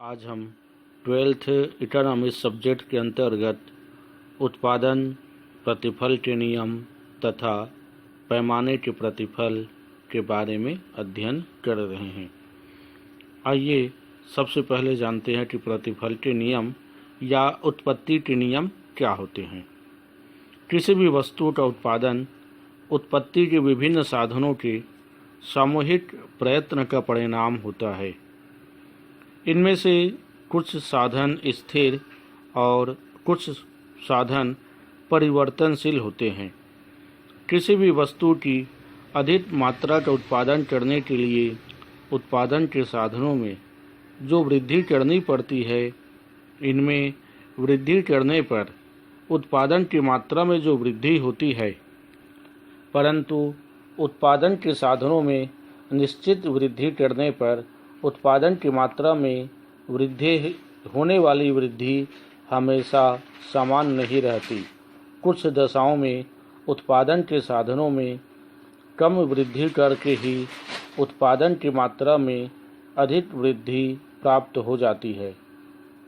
आज हम 12th economics subject के अंतर्गत उत्पादन प्रतिफल के नियम तथा पैमाने के प्रतिफल के बारे में अध्ययन कर रहे हैं। आइए सबसे पहले जानते हैं कि प्रतिफल के नियम या उत्पत्ति के नियम क्या होते हैं। किसी भी वस्तु का उत्पादन उत्पत्ति के विभिन्न साधनों के सामूहिक प्रयत्न का परिणाम होता है। इनमें से कुछ साधन स्थिर और कुछ साधन परिवर्तनशील होते हैं। किसी भी वस्तु की अधिक मात्रा का उत्पादन करने के लिए उत्पादन के साधनों में जो वृद्धि करनी पड़ती है, इनमें वृद्धि करने पर उत्पादन की मात्रा में जो वृद्धि होती है, परंतु उत्पादन के साधनों में निश्चित वृद्धि करने पर उत्पादन की मात्रा में वृद्धि होने वाली वृद्धि हमेशा समान नहीं रहती। कुछ दशाओं में उत्पादन के साधनों में कम वृद्धि करके ही उत्पादन की मात्रा में अधिक वृद्धि प्राप्त हो जाती है,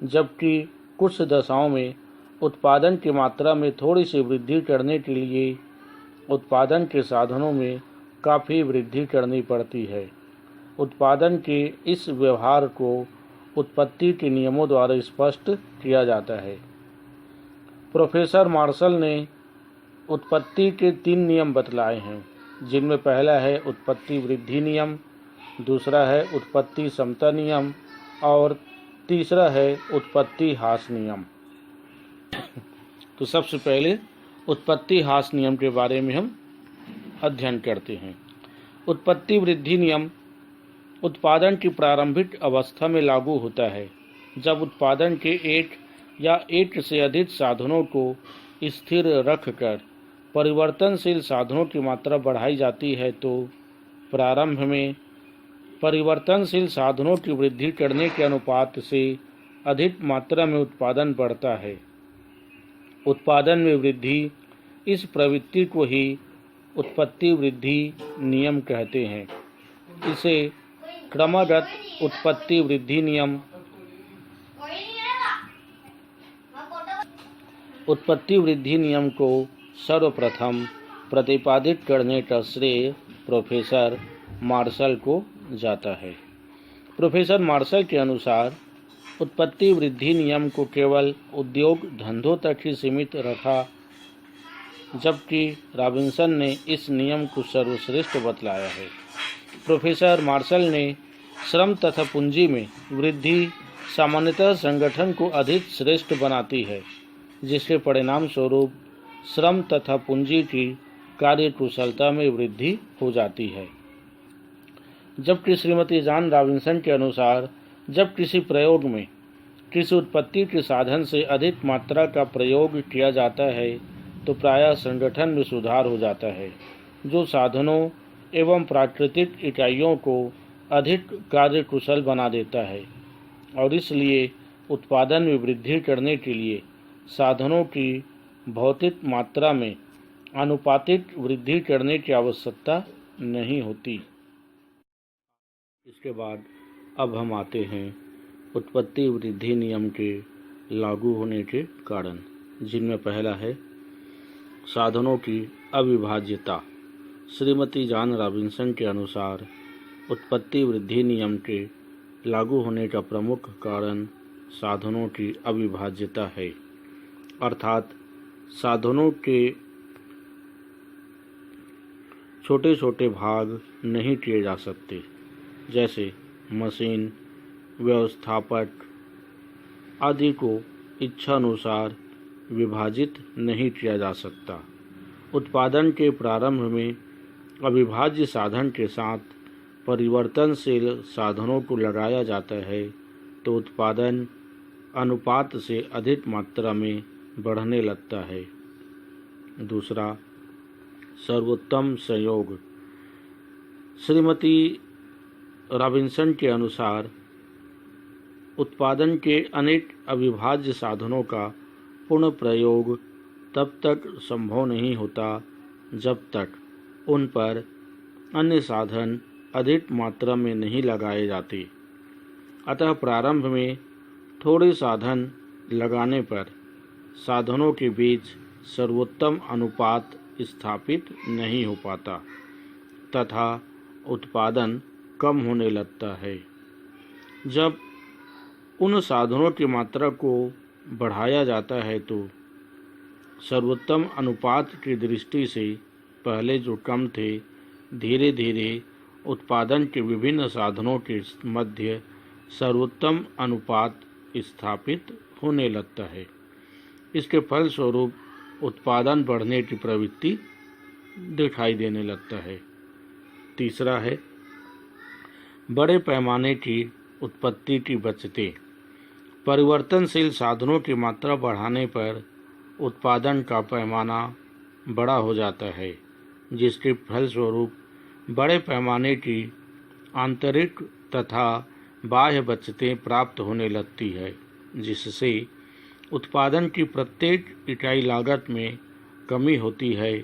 जबकि कुछ दशाओं में उत्पादन की मात्रा में थोड़ी सी वृद्धि करने के लिए उत्पादन के साधनों में काफ़ी वृद्धि करनी पड़ती है। उत्पादन के इस व्यवहार को उत्पत्ति के नियमों द्वारा स्पष्ट किया जाता है। प्रोफेसर मार्शल ने उत्पत्ति के 3 नियम बतलाए हैं, जिनमें पहला है उत्पत्ति वृद्धि नियम, दूसरा है उत्पत्ति समता नियम और तीसरा है उत्पत्ति ह्रास नियम। तो सबसे पहले उत्पत्ति ह्रास नियम के बारे में हम अध्ययन करते हैं। उत्पत्ति वृद्धि नियम उत्पादन की प्रारंभिक अवस्था में लागू होता है। जब उत्पादन के एक या एक से अधिक साधनों को स्थिर रखकर परिवर्तनशील साधनों की मात्रा बढ़ाई जाती है, तो प्रारंभ में परिवर्तनशील साधनों की वृद्धि करने के अनुपात से अधिक मात्रा में उत्पादन बढ़ता है। उत्पादन में वृद्धि, इस प्रवृत्ति को ही उत्पत्ति वृद्धि नियम कहते हैं। इसे क्रमगत उत्पत्ति वृद्धि नियम, उत्पत्ति वृद्धि नियम को सर्वप्रथम प्रतिपादित करने का श्रेय प्रोफेसर मार्शल को जाता है। प्रोफेसर मार्शल के अनुसार उत्पत्ति वृद्धि नियम को केवल उद्योग धंधों तक ही सीमित रखा, जबकि रॉबिन्सन ने इस नियम को सर्वश्रेष्ठ बतलाया है। प्रोफेसर मार्शल ने श्रम तथा पूंजी में वृद्धि सामान्यतः संगठन को अधिक श्रेष्ठ बनाती है, जिसके परिणाम स्वरूप श्रम तथा पूंजी की कार्यकुशलता में वृद्धि हो जाती है। जबकि श्रीमती जॉन रॉबिन्सन के अनुसार जब किसी प्रयोग में किसी उत्पत्ति के साधन से अधिक मात्रा का प्रयोग किया जाता है, तो प्रायः संगठन में सुधार हो जाता है, जो साधनों एवं प्राकृतिक इकाइयों को अधिक कार्यकुशल बना देता है, और इसलिए उत्पादन में वृद्धि करने के लिए साधनों की भौतिक मात्रा में आनुपातिक वृद्धि करने की आवश्यकता नहीं होती। इसके बाद अब हम आते हैं उत्पत्ति वृद्धि नियम के लागू होने के कारण, जिनमें पहला है साधनों की अविभाज्यता। श्रीमती जॉन रॉबिन्सन के अनुसार उत्पत्ति वृद्धि नियम के लागू होने का प्रमुख कारण साधनों की अविभाज्यता है, अर्थात साधनों के छोटे छोटे भाग नहीं किए जा सकते, जैसे मशीन, व्यवस्थापक आदि को इच्छानुसार विभाजित नहीं किया जा सकता। उत्पादन के प्रारंभ में अविभाज्य साधन के साथ परिवर्तनशील साधनों को लगाया जाता है, तो उत्पादन अनुपात से अधिक मात्रा में बढ़ने लगता है। दूसरा, सर्वोत्तम संयोग। श्रीमती रॉबिन्सन के अनुसार उत्पादन के अनेक अविभाज्य साधनों का पूर्ण प्रयोग तब तक संभव नहीं होता जब तक उन पर अन्य साधन अधिक मात्रा में नहीं लगाए जाते। अतः प्रारंभ में थोड़े साधन लगाने पर साधनों के बीच सर्वोत्तम अनुपात स्थापित नहीं हो पाता तथा उत्पादन कम होने लगता है। जब उन साधनों की मात्रा को बढ़ाया जाता है तो सर्वोत्तम अनुपात की दृष्टि से पहले जो कम थे, धीरे धीरे उत्पादन के विभिन्न साधनों के मध्य सर्वोत्तम अनुपात स्थापित होने लगता है। इसके फलस्वरूप उत्पादन बढ़ने की प्रवृत्ति दिखाई देने लगता है। तीसरा है बड़े पैमाने की उत्पत्ति की बचतें। परिवर्तनशील साधनों की मात्रा बढ़ाने पर उत्पादन का पैमाना बड़ा हो जाता है, जिसके फलस्वरूप बड़े पैमाने की आंतरिक तथा बाह्य बचतें प्राप्त होने लगती है, जिससे उत्पादन की प्रत्येक इकाई लागत में कमी होती है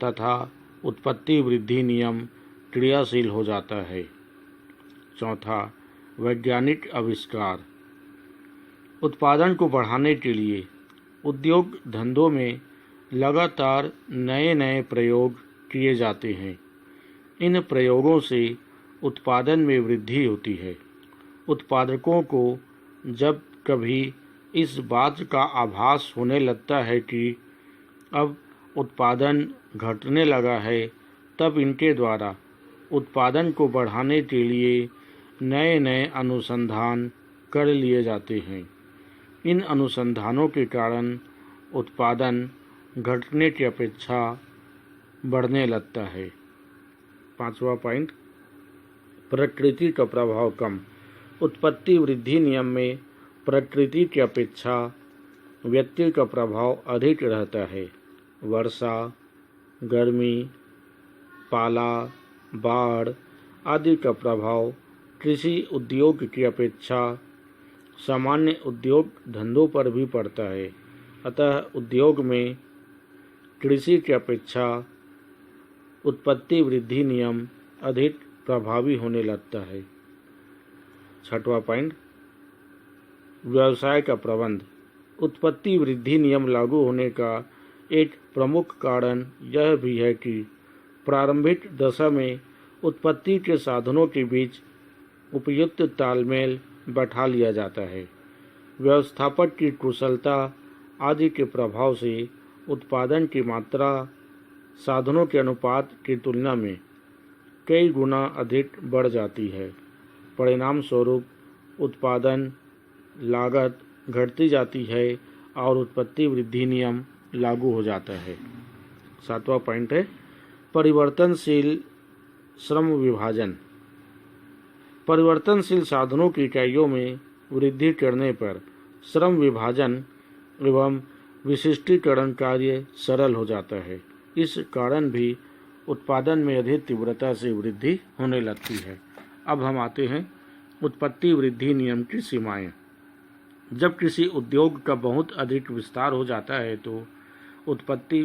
तथा उत्पत्ति वृद्धि नियम क्रियाशील हो जाता है। चौथा, वैज्ञानिक आविष्कार। उत्पादन को बढ़ाने के लिए उद्योग धंधों में लगातार नए नए प्रयोग किए जाते हैं। इन प्रयोगों से उत्पादन में वृद्धि होती है। उत्पादकों को जब कभी इस बात का आभास होने लगता है कि अब उत्पादन घटने लगा है, तब इनके द्वारा उत्पादन को बढ़ाने के लिए नए नए अनुसंधान कर लिए जाते हैं। इन अनुसंधानों के कारण उत्पादन घटने की अपेक्षा बढ़ने लगता है। पांचवा पॉइंट, प्रकृति का प्रभाव कम। उत्पत्ति वृद्धि नियम में प्रकृति की अपेक्षा व्यक्ति का प्रभाव अधिक रहता है। वर्षा, गर्मी, पाला, बाढ़ आदि का प्रभाव कृषि उद्योग की अपेक्षा सामान्य उद्योग धंधों पर भी पड़ता है। अतः उद्योग में कृषि की अपेक्षा उत्पत्ति वृद्धि नियम अधिक प्रभावी होने लगता है। छठवां पॉइंट, व्यवसाय का प्रबंध। उत्पत्ति वृद्धि नियम लागू होने का एक प्रमुख कारण यह भी है कि प्रारंभिक दशा में उत्पत्ति के साधनों के बीच उपयुक्त तालमेल बैठा लिया जाता है। व्यवस्थापक की कुशलता आदि के प्रभाव से उत्पादन की मात्रा साधनों के अनुपात की तुलना में कई गुना अधिक बढ़ जाती है। परिणाम स्वरूप उत्पादन लागत घटती जाती है और उत्पत्ति वृद्धि नियम लागू हो जाता है। सातवां पॉइंट है परिवर्तनशील श्रम विभाजन। परिवर्तनशील साधनों की इकाइयों में वृद्धि करने पर श्रम विभाजन एवं विशिष्टीकरण कार्य सरल हो जाता है। इस कारण भी उत्पादन में अधिक तीव्रता से वृद्धि होने लगती है। अब हम आते हैं उत्पत्ति वृद्धि नियम की सीमाएं। जब किसी उद्योग का बहुत अधिक विस्तार हो जाता है तो उत्पत्ति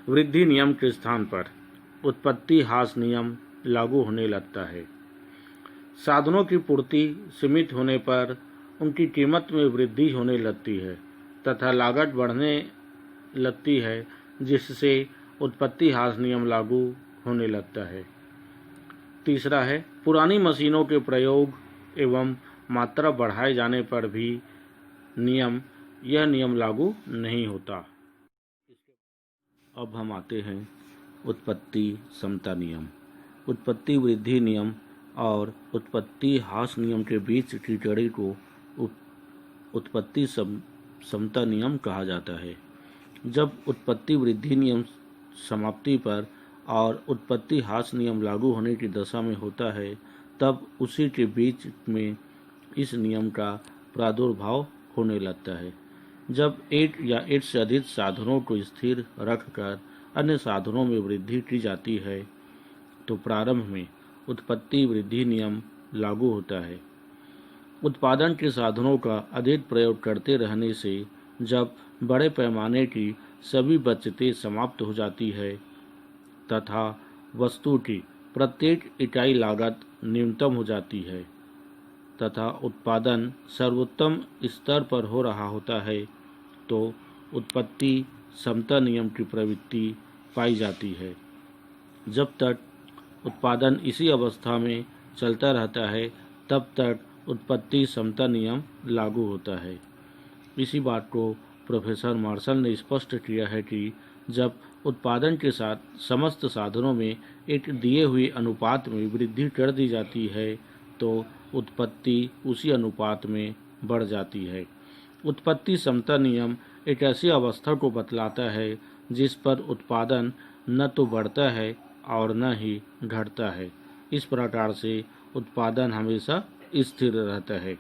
वृद्धि नियम के स्थान पर उत्पत्ति ह्रास नियम लागू होने लगता है। साधनों की पूर्ति सीमित होने पर उनकी कीमत में वृद्धि होने लगती है तथा लागत बढ़ने लगती है, जिससे उत्पत्ति ह्रास नियम लागू होने लगता है। तीसरा है पुरानी मशीनों के प्रयोग एवं मात्रा बढ़ाए जाने पर भी यह नियम लागू नहीं होता। अब हम आते हैं उत्पत्ति समता नियम। उत्पत्ति वृद्धि नियम और उत्पत्ति ह्रास नियम के बीच की कड़ी को उत्पत्ति समता नियम कहा जाता है। जब उत्पत्ति वृद्धि नियम समाप्ति पर और उत्पत्ति ह्रास नियम लागू होने की दशा में होता है, तब उसी के बीच में इस नियम का प्रादुर्भाव होने लगता है। जब एक या एक से अधिक साधनों को स्थिर रखकर अन्य साधनों में वृद्धि की जाती है तो प्रारंभ में उत्पत्ति वृद्धि नियम लागू होता है। उत्पादन के साधनों का अधिक प्रयोग करते रहने से जब बड़े पैमाने की सभी बचतें समाप्त हो जाती है तथा वस्तु की प्रत्येक इकाई लागत न्यूनतम हो जाती है, तथा उत्पादन सर्वोत्तम स्तर पर हो रहा होता है तो उत्पत्ति समता नियम की प्रवृत्ति पाई जाती है। जब तक उत्पादन इसी अवस्था में चलता रहता है तब तक उत्पत्ति समता नियम लागू होता है। इसी बात को प्रोफेसर मार्शल ने स्पष्ट किया है कि जब उत्पादन के साथ समस्त साधनों में एक दिए हुए अनुपात में वृद्धि कर दी जाती है तो उत्पत्ति उसी अनुपात में बढ़ जाती है। उत्पत्ति समता नियम एक ऐसी अवस्था को बतलाता है जिस पर उत्पादन न तो बढ़ता है और न ही घटता है। इस प्रकार से उत्पादन हमेशा स्थिर रहता है।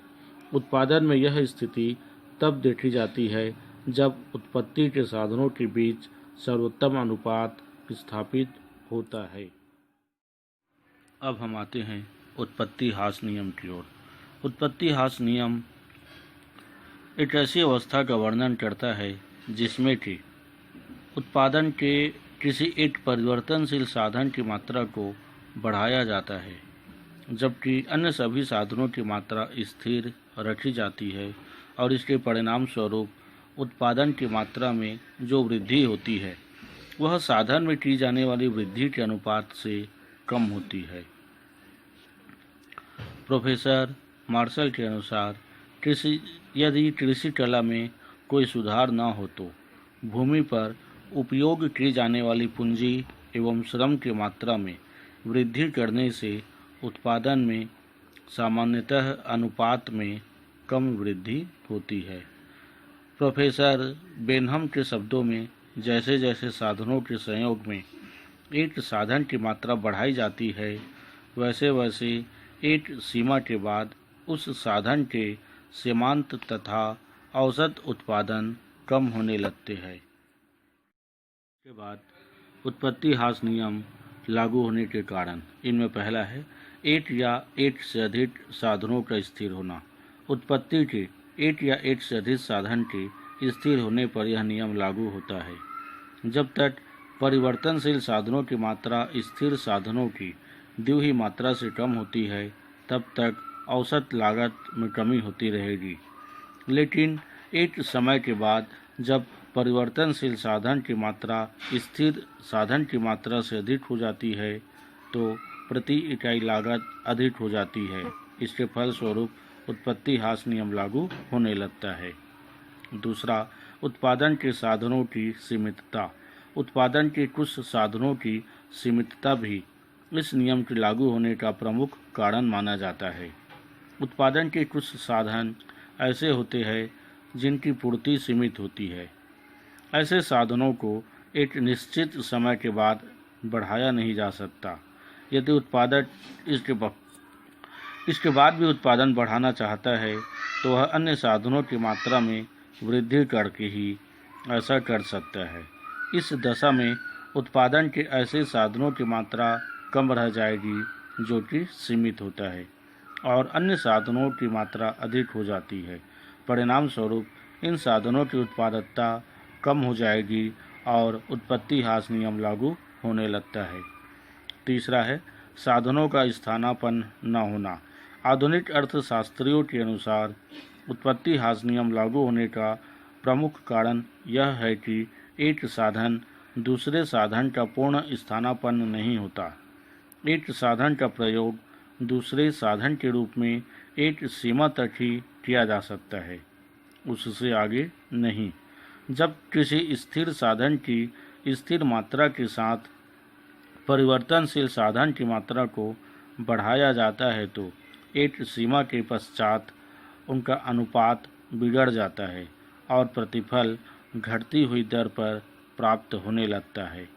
उत्पादन में यह स्थिति तब देखी जाती है जब उत्पत्ति के साधनों के बीच सर्वोत्तम अनुपात स्थापित होता है। अब हम आते हैं उत्पत्ति ह्रास नियम की ओर। उत्पत्ति ह्रास नियम एक ऐसी अवस्था का वर्णन करता है जिसमें कि उत्पादन के किसी एक परिवर्तनशील साधन की मात्रा को बढ़ाया जाता है जबकि अन्य सभी साधनों की मात्रा स्थिर रखी जाती है और इसके परिणाम स्वरूप उत्पादन की मात्रा में जो वृद्धि होती है वह साधन में की जाने वाली वृद्धि के अनुपात से कम होती है। प्रोफेसर मार्शल के अनुसार यदि कृषि कला में कोई सुधार न हो तो भूमि पर उपयोग की जाने वाली पूंजी एवं श्रम की मात्रा में वृद्धि करने से उत्पादन में सामान्यतः अनुपात में कम वृद्धि होती है। प्रोफेसर बेनहम के शब्दों में जैसे जैसे साधनों के संयोग में एक साधन की मात्रा बढ़ाई जाती है वैसे वैसे एक सीमा के बाद उस साधन के सीमांत तथा औसत उत्पादन कम होने लगते हैं। के बाद उत्पत्ति ह्रास नियम लागू होने के कारण इनमें पहला है एक या एक से अधिक साधनों का स्थिर होना। उत्पत्ति के एक या एक से अधिक साधन के स्थिर होने पर यह नियम लागू होता है। जब तक परिवर्तनशील साधनों की मात्रा स्थिर साधनों की द्विही मात्रा से कम होती है तब तक औसत लागत में कमी होती रहेगी, लेकिन एक समय के बाद जब परिवर्तनशील साधन की मात्रा स्थिर साधन की मात्रा से अधिक हो जाती है तो प्रति इकाई लागत अधिक हो जाती है। इसके फलस्वरूप उत्पत्ति ह्रास नियम लागू होने लगता है। दूसरा, उत्पादन के साधनों की सीमितता। उत्पादन के कुछ साधनों की सीमितता भी इस नियम के लागू होने का प्रमुख कारण माना जाता है। उत्पादन के कुछ साधन ऐसे होते हैं जिनकी पूर्ति सीमित होती है। ऐसे साधनों को एक निश्चित समय के बाद बढ़ाया नहीं जा सकता। यदि उत्पादक इसके बाद भी उत्पादन बढ़ाना चाहता है तो वह अन्य साधनों की मात्रा में वृद्धि करके ही ऐसा कर सकता है। इस दशा में उत्पादन के ऐसे साधनों की मात्रा कम रह जाएगी जो कि सीमित होता है और अन्य साधनों की मात्रा अधिक हो जाती है। परिणाम स्वरूप इन साधनों की उत्पादकता कम हो जाएगी और उत्पत्ति ह्रास नियम लागू होने लगता है। तीसरा है साधनों का स्थानापन्न न होना। आधुनिक अर्थशास्त्रियों के अनुसार उत्पत्ति ह्रास नियम लागू होने का प्रमुख कारण यह है कि एक साधन दूसरे साधन का पूर्ण स्थानापन्न नहीं होता। एक साधन का प्रयोग दूसरे साधन के रूप में एक सीमा तक ही किया जा सकता है, उससे आगे नहीं। जब किसी स्थिर साधन की स्थिर मात्रा के साथ परिवर्तनशील साधन की मात्रा को बढ़ाया जाता है तो एक सीमा के पश्चात उनका अनुपात बिगड़ जाता है और प्रतिफल घटती हुई दर पर प्राप्त होने लगता है।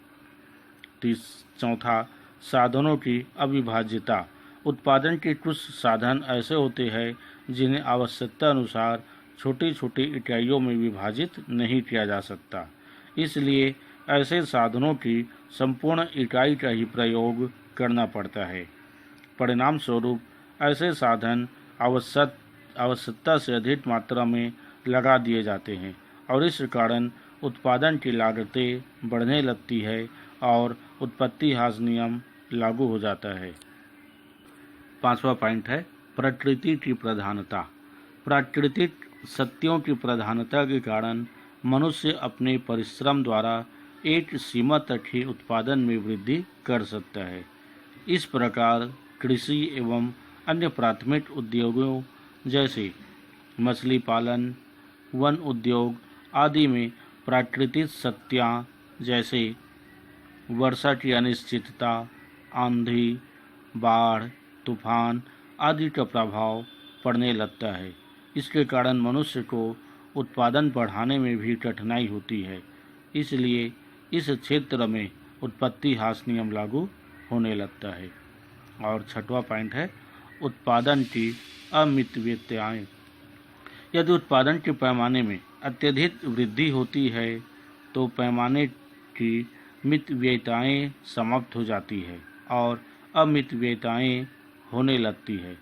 चौथा, साधनों की अविभाज्यता। उत्पादन के कुछ साधन ऐसे होते हैं जिन्हें आवश्यकता अनुसार छोटी छोटी इकाइयों में विभाजित नहीं किया जा सकता। इसलिए ऐसे साधनों की संपूर्ण इकाई का ही प्रयोग करना पड़ता है। परिणाम स्वरूप ऐसे साधन आवश्यकता से अधिक मात्रा में लगा दिए जाते हैं और इस कारण उत्पादन की लागतें बढ़ने लगती है और उत्पत्ति ह्रास नियम लागू हो जाता है। पांचवा पॉइंट है प्रकृति की प्रधानता। प्राकृतिक सत्यों की प्रधानता के कारण मनुष्य अपने परिश्रम द्वारा एक सीमा तक ही उत्पादन में वृद्धि कर सकता है। इस प्रकार कृषि एवं अन्य प्राथमिक उद्योगों जैसे मछली पालन, वन उद्योग आदि में प्राकृतिक सत्यां जैसे वर्षा की अनिश्चितता, आंधी, बाढ़, तूफान आदि का प्रभाव पड़ने लगता है। इसके कारण मनुष्य को उत्पादन बढ़ाने में भी कठिनाई होती है। इसलिए इस क्षेत्र में उत्पत्ति ह्रास नियम लागू होने लगता है। और छठवां पॉइंट है उत्पादन की अमितव्यताएं। यदि उत्पादन के पैमाने में अत्यधिक वृद्धि होती है तो पैमाने की मितव्ययताएं समाप्त हो जाती है और अमितव्ययताएं होने लगती है।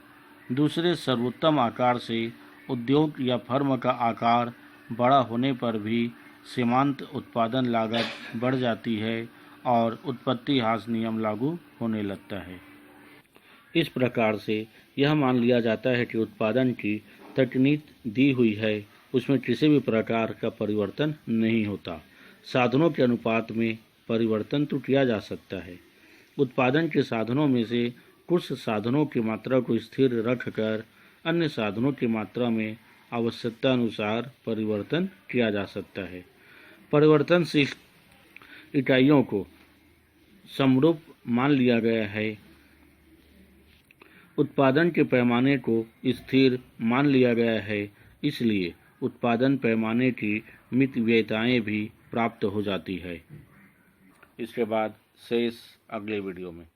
दूसरे सर्वोत्तम आकार से उद्योग या फर्म का आकार बड़ा होने पर भी सीमांत उत्पादन लागत बढ़ जाती है और उत्पत्ति ह्रास नियम लागू होने लगता है। इस प्रकार से यह मान लिया जाता है कि उत्पादन की तकनीक दी हुई है, उसमें किसी भी प्रकार का परिवर्तन नहीं होता। साधनों के अनुपात में परिवर्तन तो किया जा सकता है। उत्पादन के साधनों में से कुछ साधनों की मात्रा को स्थिर रखकर अन्य साधनों की मात्रा में आवश्यकता अनुसार परिवर्तन किया जा सकता है। परिवर्तनशील इकाइयों को समरूप मान लिया गया है। उत्पादन के पैमाने को स्थिर मान लिया गया है, इसलिए उत्पादन पैमाने की मितव्ययताएं भी प्राप्त हो जाती है। इसके बाद शेष अगले वीडियो में।